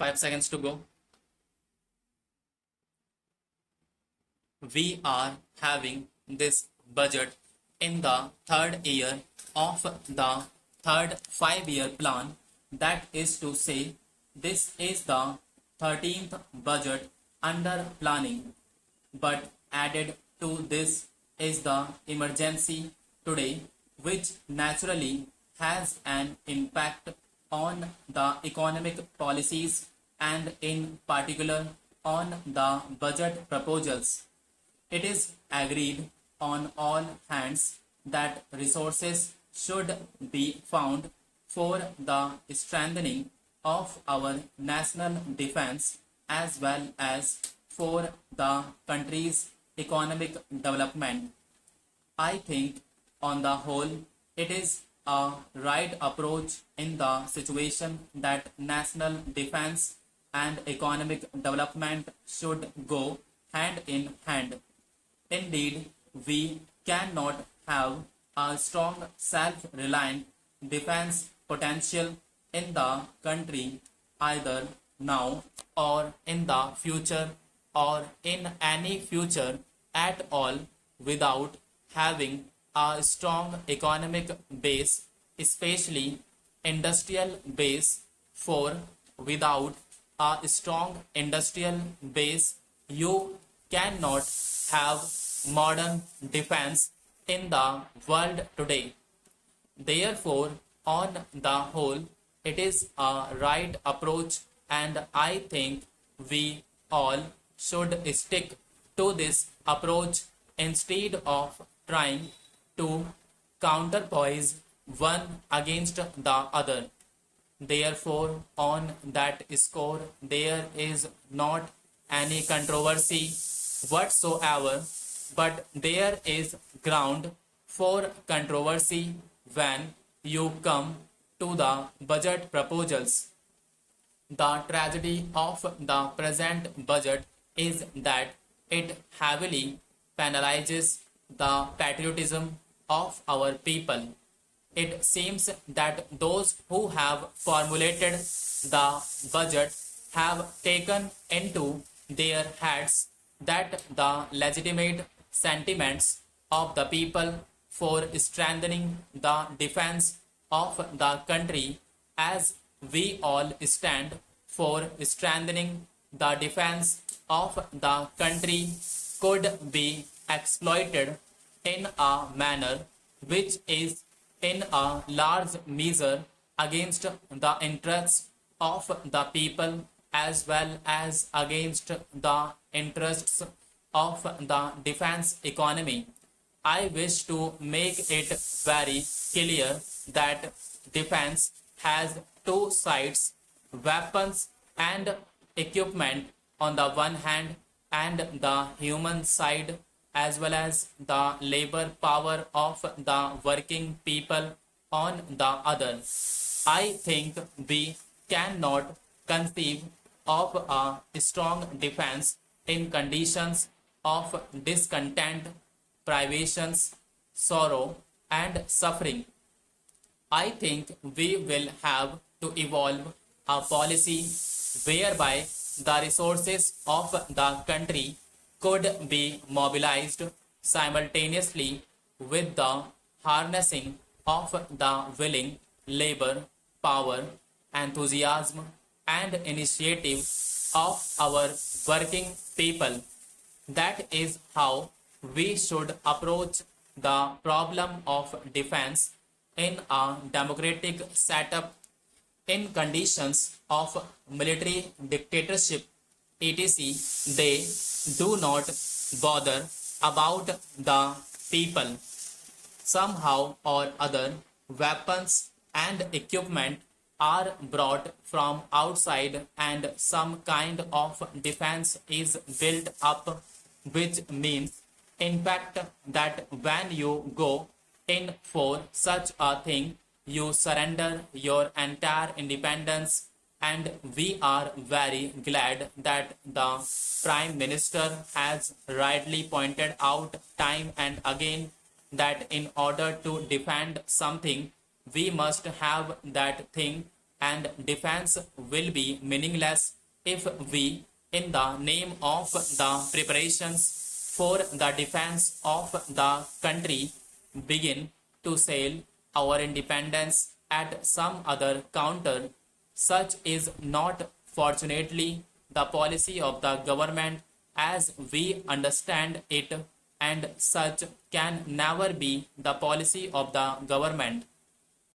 5 seconds to go. We are having this budget in the third year of the third 5-year plan. That is to say, this is the 13th budget under planning. But added to this is the emergency today, which naturally has an impact on the economic policies and in particular on the budget proposals. It is agreed on all hands that resources should be found for the strengthening of our national defense as well as for the country's economic development. I think, on the whole, it is a right approach in the situation that national defense and economic development should go hand in hand. Indeed, we cannot have a strong self reliant defense potential in the country either now or in the future or in any future at all without having a strong economic base, especially industrial base. For without a strong industrial base, you cannot have modern defense in the world today. Therefore, on the whole, it is a right approach, and I think we all should stick to this approach instead of trying to counterpoise one against the other. Therefore, on that score, there is not any controversy whatsoever, but there is ground for controversy when you come to the budget proposals. The tragedy of the present budget is that it heavily penalizes the patriotism of our people. It seems that those who have formulated the budget have taken into their heads that the legitimate sentiments of the people for strengthening the defense of the country, as we all stand for strengthening the defense of the country, could be exploited in a manner which is in a large measure against the interests of the people as well as against the interests of the defense economy. I wish to make it very clear that defense has two sides: weapons and equipment on the one hand, and the human side as well as the labor power of the working people on the other. I think we cannot conceive of a strong defense in conditions of discontent, privations, sorrow, and suffering. I think we will have to evolve a policy whereby the resources of the country could be mobilized simultaneously with the harnessing of the willing labor power, enthusiasm, and initiative of our working people. That is how we should approach the problem of defense in a democratic setup. In conditions of military dictatorship, etc., they do not bother about the people. Somehow or other, weapons and equipment are brought from outside and some kind of defense is built up, which means, in fact, that when you go in for such a thing, you surrender your entire independence. And we are very glad that the Prime Minister has rightly pointed out time and again that in order to defend something, we must have that thing and defense will be meaningless if we, in the name of the preparations for the defense of the country, begin to sell our independence at some other counter. Such is not, fortunately, the policy of the government as we understand it, and such can never be the policy of the government